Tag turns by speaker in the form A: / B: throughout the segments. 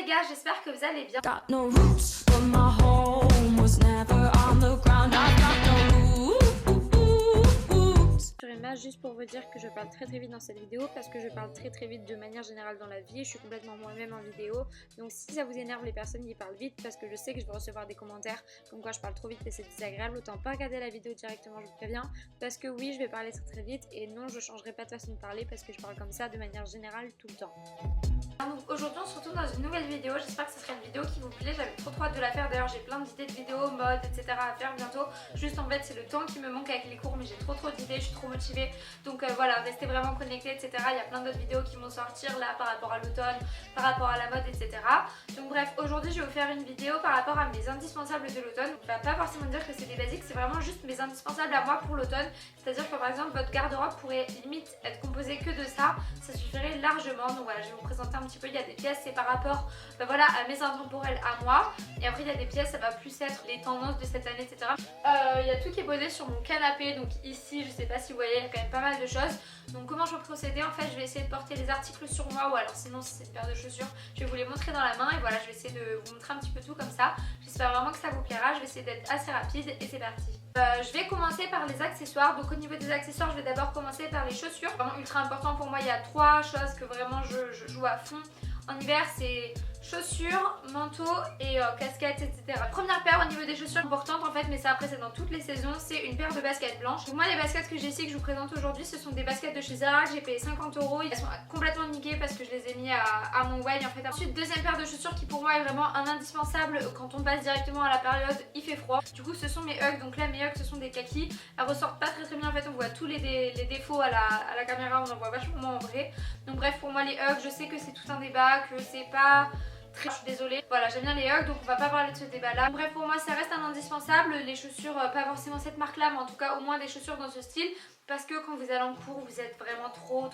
A: les gars, j'espère que vous allez bien.
B: Got no roots, but my home was never on the ground. I got no roots.
A: Sur Emma, juste pour vous dire que je parle très vite dans cette vidéo parce que je parle très vite de manière générale dans la vie et je suis complètement moi-même en vidéo. Donc si ça vous énerve les personnes qui parlent vite, parce que je sais que je vais recevoir des commentaires comme quoi je parle trop vite et c'est désagréable, autant pas regarder la vidéo directement, je vous préviens, parce que oui, je vais parler très vite et non, je changerai pas de façon de parler parce que je parle comme ça de manière générale tout le temps. Donc aujourd'hui on se retrouve dans une nouvelle vidéo, j'espère que ce sera une vidéo qui vous plaît, j'avais trop hâte de la faire, d'ailleurs j'ai plein d'idées de vidéos, mode, etc. à faire bientôt, juste en fait c'est le temps qui me manque avec les cours mais j'ai trop d'idées, je suis trop motivée, donc voilà, restez vraiment connectés, etc. Il y a plein d'autres vidéos qui vont sortir là par rapport à l'automne, par rapport à la mode, etc. Donc bref, aujourd'hui je vais vous faire une vidéo par rapport à mes indispensables de l'automne. On va pas forcément dire que c'est des basiques, c'est vraiment juste mes indispensables à moi pour l'automne, c'est-à-dire que par exemple votre garde-robe pourrait limite être composée que de ça, ça suffirait largement. Donc voilà, je vais vous présenter un petit peu, il y a des pièces c'est par rapport voilà, à mes intemporels à moi, et après il y a des pièces ça va plus être les tendances de cette année, etc. Il y a tout qui est posé sur mon canapé, donc ici je sais pas si vous voyez, il y a quand même pas mal de choses. Donc comment je vais procéder, en fait je vais essayer de porter les articles sur moi, ou alors sinon si c'est une paire de chaussures je vais vous les montrer dans la main, et voilà je vais essayer de vous montrer un petit peu tout comme ça. J'espère vraiment que ça vous plaira, je vais essayer d'être assez rapide et c'est parti. Je vais commencer par les accessoires. Donc au niveau des accessoires je vais d'abord commencer par les chaussures. Vraiment ultra important pour moi, il y a 3 choses que vraiment je joue à fond. En hiver c'est chaussures, manteau et casquettes, etc. Première paire au niveau des chaussures importante en fait, mais ça après c'est dans toutes les saisons, c'est une paire de baskets blanches. Donc moi les baskets que j'ai ici que je vous présente aujourd'hui, ce sont des baskets de chez Zara, j'ai payé 50 €. Elles sont complètement niquées parce que je les ai mis à mon way en fait. Ensuite deuxième paire de chaussures qui pour moi est vraiment un indispensable quand on passe directement à la période il fait froid. Du coup ce sont mes Ugg, donc là mes Ugg ce sont des kakis. Elles ressortent pas très bien en fait, on voit tous les défauts à la caméra, on en voit vachement moins en vrai. Donc bref pour moi les Ugg, je sais que c'est tout un débat, que c'est pas... Je suis désolée, voilà j'aime bien les Ugg donc on va pas parler de ce débat là. Bref pour moi ça reste un indispensable, les chaussures pas forcément cette marque là mais en tout cas au moins des chaussures dans ce style. Parce que quand vous allez en cours, vous êtes vraiment trop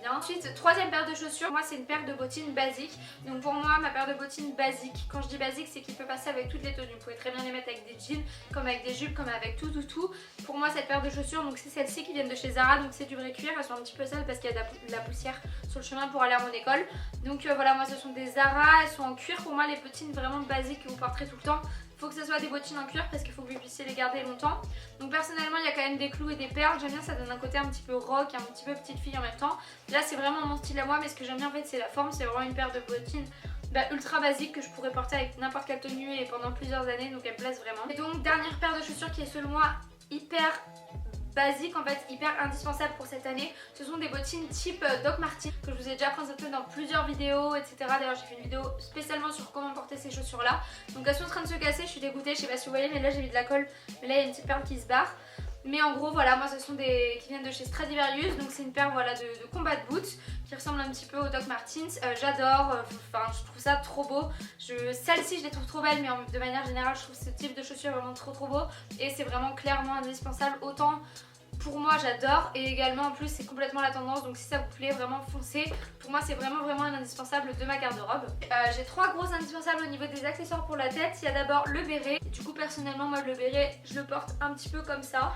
A: bien. Ensuite, troisième paire de chaussures, moi c'est une paire de bottines basiques. Donc pour moi, ma paire de bottines basique, quand je dis basique, c'est qu'il peut passer avec toutes les tenues. Vous pouvez très bien les mettre avec des jeans, comme avec des jupes, comme avec tout. Pour moi, cette paire de chaussures, donc c'est celles-ci qui viennent de chez Zara, donc c'est du vrai cuir. Elles sont un petit peu sales parce qu'il y a de la poussière sur le chemin pour aller à mon école. Donc voilà, moi ce sont des Zara, elles sont en cuir. Pour moi, les bottines vraiment basiques que vous porterez tout le temps. Faut que ce soit des bottines en cuir parce qu'il faut que vous puissiez les garder longtemps. Donc personnellement il y a quand même des clous et des perles, j'aime bien, ça donne un côté un petit peu rock, un petit peu petite fille en même temps. Là c'est vraiment mon style à moi, mais ce que j'aime bien en fait c'est la forme, c'est vraiment une paire de bottines ultra basique que je pourrais porter avec n'importe quelle tenue et pendant plusieurs années, donc elle me plaise vraiment. Et donc dernière paire de chaussures qui est selon moi hyper basique, en fait hyper indispensable pour cette année, ce sont des bottines type Doc Martens que je vous ai déjà présenté dans plusieurs vidéos, etc. D'ailleurs j'ai fait une vidéo spécialement sur comment porter ces chaussures là. Donc elles sont en train de se casser, je suis dégoûtée, je sais pas si vous voyez mais là j'ai mis de la colle, mais là il y a une petite perle qui se barre. Mais en gros voilà, moi ce sont des qui viennent de chez Stradivarius, donc c'est une paire voilà de combat boots qui ressemble un petit peu aux Doc Martens. J'adore, enfin je trouve ça trop beau. Celles-ci je les trouve trop belles, mais de manière générale je trouve ce type de chaussures vraiment trop beau et c'est vraiment clairement indispensable. Autant pour moi j'adore et également en plus c'est complètement la tendance, donc si ça vous plaît vraiment foncez. Pour moi c'est vraiment un indispensable de ma garde-robe. J'ai 3 gros indispensables au niveau des accessoires pour la tête. Il y a d'abord le béret, et du coup personnellement moi le béret je le porte un petit peu comme ça.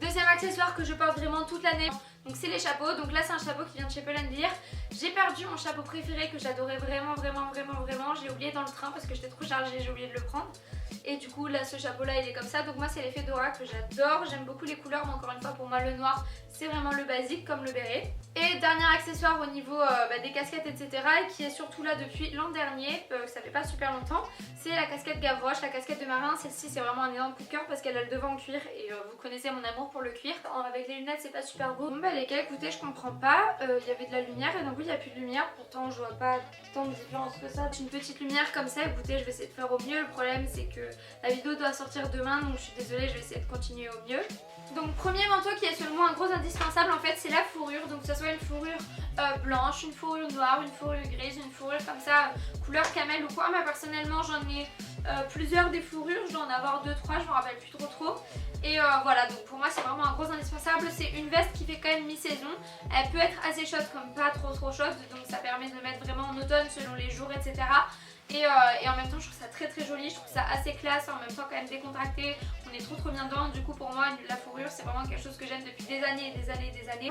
A: Deuxième accessoire que je porte vraiment toute l'année, donc c'est les chapeaux. Donc là c'est un chapeau qui vient de chez Pull&Bear. J'ai perdu mon chapeau préféré que j'adorais vraiment. J'ai oublié dans le train parce que j'étais trop chargée, j'ai oublié de le prendre. Et du coup là ce chapeau là il est comme ça. Donc moi c'est l'effet Dora que j'adore. J'aime beaucoup les couleurs mais encore une fois pour moi le noir c'est vraiment le basique comme le béret. Et dernier accessoire au niveau des casquettes etc. et qui est surtout là depuis l'an dernier, ça fait pas super longtemps, c'est la casquette Gavroche, la casquette de marin. Celle-ci c'est vraiment un énorme coup de cœur parce qu'elle a le devant en cuir et vous connaissez mon amour pour le cuir. Avec les lunettes c'est pas super beau. Bon bah les gars écoutez je comprends pas, il y avait de la lumière et donc oui il n'y a plus de lumière, pourtant je vois pas tant de différence que ça. Une petite lumière comme ça, écoutez je vais essayer de faire au mieux. Le problème c'est que la vidéo doit sortir demain donc je suis désolée, je vais essayer de continuer au mieux. Donc premier manteau qui est selon moi un gros indispensable en fait c'est la fourrure, donc que ce soit une fourrure blanche, une fourrure noire, une fourrure grise, une fourrure comme ça couleur camel ou quoi. Moi personnellement j'en ai plusieurs des fourrures, je dois en avoir 2-3, je me rappelle plus trop. Et voilà, donc pour moi c'est vraiment un gros indispensable. C'est une veste qui fait quand même mi-saison, elle peut être assez chaude comme pas trop chaude, donc ça permet de le mettre vraiment en automne selon les jours etc. Et en même temps je trouve ça très joli, je trouve ça assez classe, en même temps quand même décontracté, on est trop bien dedans. Du coup pour moi la fourrure c'est vraiment quelque chose que j'aime depuis des années.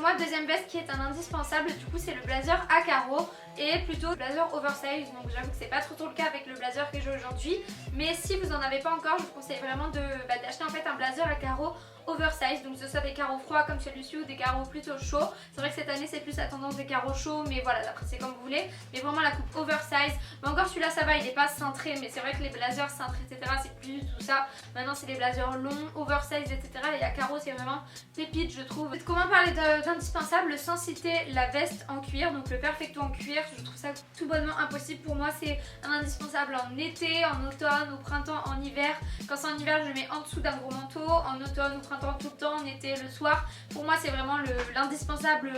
A: Moi deuxième veste qui est un indispensable du coup c'est le blazer à carreaux. et plutôt blazer oversize. Donc j'avoue que c'est pas trop le cas avec le blazer que j'ai aujourd'hui, mais si vous en avez pas encore, je vous conseille vraiment d'acheter en fait un blazer à carreaux oversize, donc que ce soit des carreaux froids comme celui-ci ou des carreaux plutôt chauds. C'est vrai que cette année c'est plus la tendance des carreaux chauds, mais voilà, après c'est comme vous voulez, mais vraiment la coupe oversize. Mais encore celui-là ça va, il est pas cintré, mais c'est vrai que les blazers cintrés etc c'est plus tout ça. Maintenant c'est les blazers longs, oversize etc, et à carreaux c'est vraiment pépite je trouve. Comment parler d'indispensable sans citer la veste en cuir, donc le perfecto en cuir, je trouve ça tout bonnement impossible. Pour moi c'est un indispensable en été, en automne, au printemps, en hiver. Quand c'est en hiver je le mets en dessous d'un gros manteau, en automne, au printemps, tout le temps, en été, le soir. Pour moi c'est vraiment l'indispensable,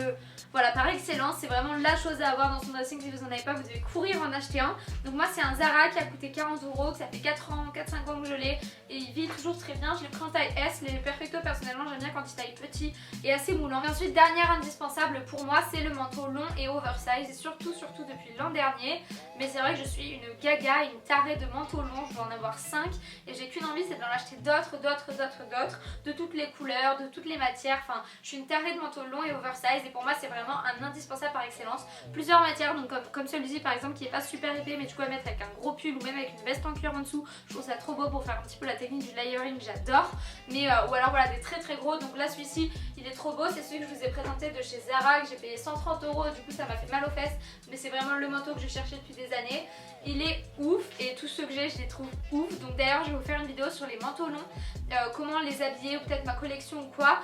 A: voilà, par excellence. C'est vraiment la chose à avoir dans son dressing. Si vous en avez pas, vous devez courir en acheter un. Donc moi c'est un Zara qui a coûté 40 €, que ça fait 4 ans, 4-5 ans que je l'ai et il vit toujours très bien. Je l'ai pris en taille S. Les perfecto personnellement j'aime bien quand il taille petit et assez moulant. Et ensuite dernière indispensable pour moi c'est le manteau long et oversize, et surtout depuis l'an dernier. Mais c'est vrai que je suis une gaga, une tarée de manteaux longs. Je dois en avoir 5 et j'ai qu'une envie, c'est d'en acheter d'autres, de toutes les couleurs, de toutes les matières. Enfin je suis une tarée de manteaux longs et oversize, et pour moi c'est vraiment un indispensable par excellence. Plusieurs matières, donc comme celui-ci par exemple qui est pas super épais, mais tu peux mettre avec un gros pull ou même avec une veste en cuir en dessous. Je trouve ça trop beau pour faire un petit peu la technique du layering, j'adore. Mais ou alors voilà des très gros. Donc là celui-ci il est trop beau, c'est celui que je vous ai présenté de chez Zara, que j'ai payé 130 €, du coup ça m'a fait mal aux fesses, mais c'est vraiment le manteau que je cherchais depuis des années. Il est ouf et tous ceux que j'ai je les trouve ouf. Donc d'ailleurs je vais vous faire une vidéo sur les manteaux longs, comment les habiller, ou peut-être ma collection ou quoi,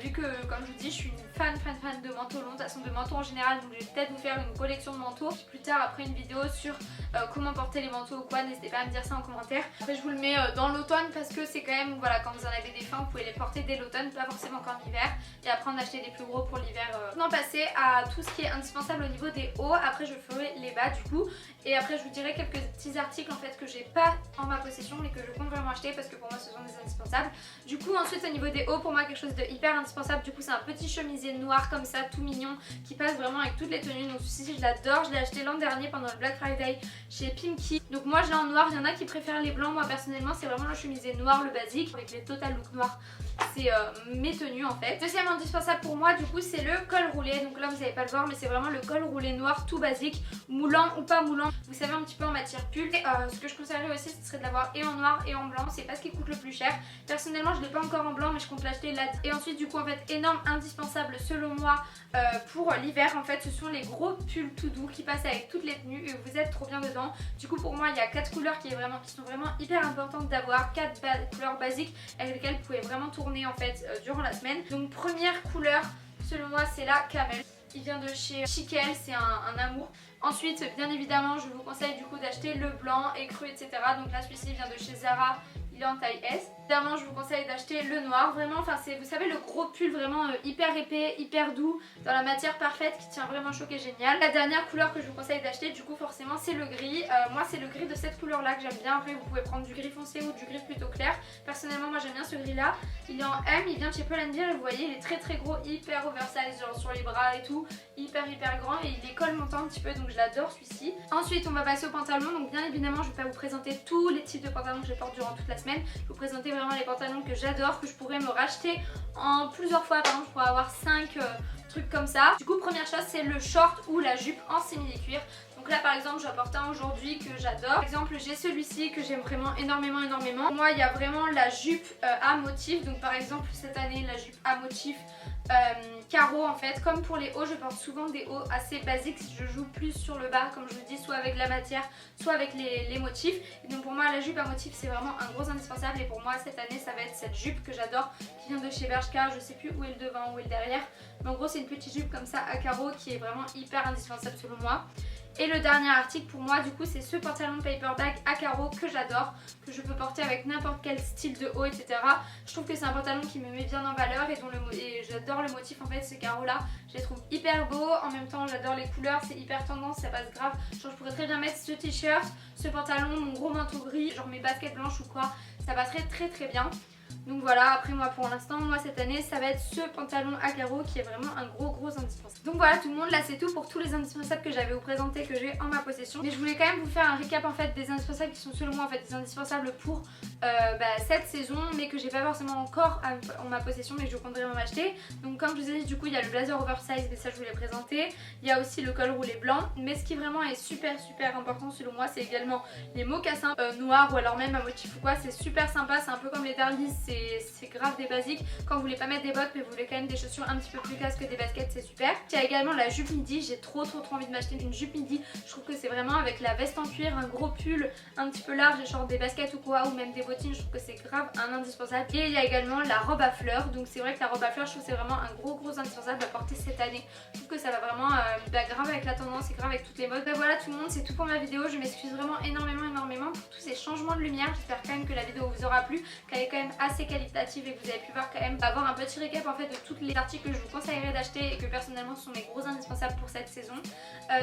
A: vu que comme je vous dis je suis une fan de manteaux longs, de toute façon de manteaux en général. Donc je vais peut-être vous faire une collection de manteaux, puis plus tard après une vidéo sur comment porter les manteaux ou quoi. N'hésitez pas à me dire ça en commentaire. Après je vous le mets dans l'automne parce que c'est quand même, voilà, quand vous en avez des fins vous pouvez les porter dès l'automne, pas forcément qu'en hiver, et après en acheter des plus gros pour l'hiver. Maintenant passer à tout ce qui est indispensable au niveau des hauts. Après je ferai les bas du coup, et après je vous dirai quelques petits articles en fait que j'ai pas en ma possession mais que je compte vraiment acheter parce que pour moi ce sont des indispensables. Du coup ensuite au niveau des hauts, pour moi quelque chose de hyper indispensable, du coup c'est un petit chemisier noir comme ça tout mignon qui passe vraiment avec toutes les tenues. Donc celui-ci je l'adore, je l'ai acheté l'an dernier pendant le Black Friday chez Pimki. Donc moi je l'ai en noir, il y en a qui préfèrent les blancs, moi personnellement c'est vraiment le chemisier noir, le basique avec les total look noirs. C'est mes tenues en fait. Deuxième indispensable pour moi du coup c'est le col roulé. Donc là vous n'allez pas le voir mais c'est vraiment le col roulé noir tout basique, moulant ou pas moulant, vous savez, un petit peu en matière pull. Et ce que je conseillerais aussi ce serait de l'avoir et en noir et en blanc, c'est pas ce qui coûte le plus cher. Personnellement je l'ai pas encore en blanc mais je compte l'acheter là. Et ensuite du coup en fait énorme indispensable selon moi pour l'hiver en fait, ce sont les gros pulls tout doux qui passent avec toutes les tenues et vous êtes trop bien dedans. Du coup pour moi il y a 4 couleurs qui sont vraiment hyper importantes d'avoir, 4 couleurs basiques avec lesquelles vous pouvez vraiment tourner en fait durant la semaine. Donc première couleur selon moi c'est la camel, il vient de chez Chiquel, c'est un amour. Ensuite bien évidemment je vous conseille du coup d'acheter le blanc écru etc. Donc là celui-ci vient de chez Zara, il est en taille S. Évidemment je vous conseille d'acheter le noir, vraiment, enfin c'est, vous savez, le gros pull vraiment hyper épais, hyper doux, dans la matière parfaite qui tient vraiment chaud, qui est génial. La dernière couleur que je vous conseille d'acheter du coup forcément c'est le gris. Moi c'est le gris de cette couleur là que j'aime bien. Après vous pouvez prendre du gris foncé ou du gris plutôt clair. Personnellement moi j'aime bien ce gris là. Il est en M, il vient de chez Pull&Bear et vous voyez il est très gros, hyper oversize, genre sur les bras et tout, hyper grand, et il est col montant un petit peu, donc je l'adore celui-ci. Ensuite on va passer aux pantalons. Donc bien évidemment je vais pas vous présenter tous les types de pantalons que je porte durant toute la semaine. Je vais vous présenter vraiment les pantalons que j'adore, que je pourrais me racheter en plusieurs fois. Par exemple je pourrais avoir 5 trucs comme ça. Du coup première chose c'est le short ou la jupe en simili-cuir. Donc là par exemple j'en porte un aujourd'hui que j'adore. Par exemple j'ai celui-ci que j'aime vraiment énormément. Moi il y a vraiment la jupe à motif. Donc par exemple cette année la jupe à motif carreau en fait. Comme pour les hauts je porte souvent des hauts assez basiques, je joue plus sur le bas comme je vous dis, soit avec la matière soit avec les motifs. Et donc pour moi la jupe à motif c'est vraiment un gros indispensable, et pour moi cette année ça va être cette jupe que j'adore qui vient de chez Bershka. Je sais plus où est le devant, où est le derrière, mais en gros c'est une petite jupe comme ça à carreaux qui est vraiment hyper indispensable selon moi. Et le dernier article pour moi du coup c'est ce pantalon paperback à carreaux que j'adore, que je peux porter avec n'importe quel style de haut etc. Je trouve que c'est un pantalon qui me met bien en valeur et j'adore le motif en fait, ces carreaux là je les trouve hyper beaux. En même temps j'adore les couleurs, c'est hyper tendance, ça passe grave. Genre je pourrais très bien mettre ce t-shirt, ce pantalon, mon gros manteau gris, genre mes baskets blanches ou quoi, ça passerait très bien. Donc voilà, après moi pour l'instant, moi cette année ça va être ce pantalon à carreaux qui est vraiment un gros indispensable. Donc voilà tout le monde, là c'est tout pour tous les indispensables que j'avais vous présenter, que j'ai en ma possession. Mais je voulais quand même vous faire un récap en fait des indispensables qui sont selon moi en fait des indispensables pour cette saison, mais que j'ai pas forcément encore en ma possession, mais je compte vraiment m'acheter. Donc comme je vous ai dit, du coup il y a le blazer oversize, mais ça je vous l'ai présenté. Il y a aussi le col roulé blanc, mais ce qui vraiment est super important selon moi, c'est également les mocassins noirs ou alors même un motif ou quoi. C'est super sympa, c'est un peu comme les Darlis, c'est grave des basiques. Quand vous voulez pas mettre des bottes mais vous voulez quand même des chaussures un petit peu plus classe que des baskets, c'est super. Il y a également la jupe midi, j'ai trop envie de m'acheter une jupe midi. Je trouve que c'est vraiment avec la veste en cuir, un gros pull un petit peu large et genre des baskets ou quoi, ou même des bottines, je trouve que c'est grave un indispensable. Et il y a également la robe à fleurs, donc c'est vrai que la robe à fleurs je trouve que c'est vraiment un gros indispensable à porter cette année. Je trouve que ça va vraiment grave avec la tendance et grave avec toutes les modes. Voilà tout le monde, c'est tout pour ma vidéo. Je m'excuse vraiment énormément pour tous ces changements de lumière. J'espère quand même que la vidéo vous aura plu, qu'elle est quand même assez qualitative et que vous avez pu voir quand même avoir un petit récap en fait de tous les articles que je vous conseillerais d'acheter et que personnellement sont mes gros indispensables pour cette saison.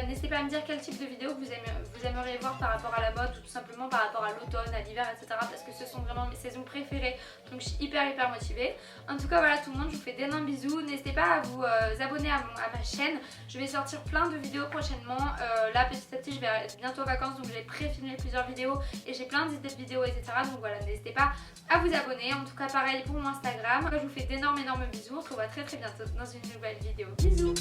A: N'hésitez pas à me dire quel type de vidéo vous aimeriez voir par rapport à la mode ou tout simplement par rapport à l'automne, à l'hiver, etc. parce que ce sont vraiment mes saisons préférées, donc je suis hyper motivée. En tout cas voilà tout le monde, je vous fais d'énormes bisous. N'hésitez pas à vous abonner à ma chaîne. Je vais sortir plein de vidéos prochainement. Là petit à petit je vais être bientôt en vacances, donc j'ai pré-filmé plusieurs vidéos et j'ai plein d'idées de vidéos, etc. Donc voilà, n'hésitez pas à vous abonner. En tout cas pareil pour mon Instagram. Je vous fais d'énormes bisous. On se revoit très bientôt dans une nouvelle vidéo. Bisous.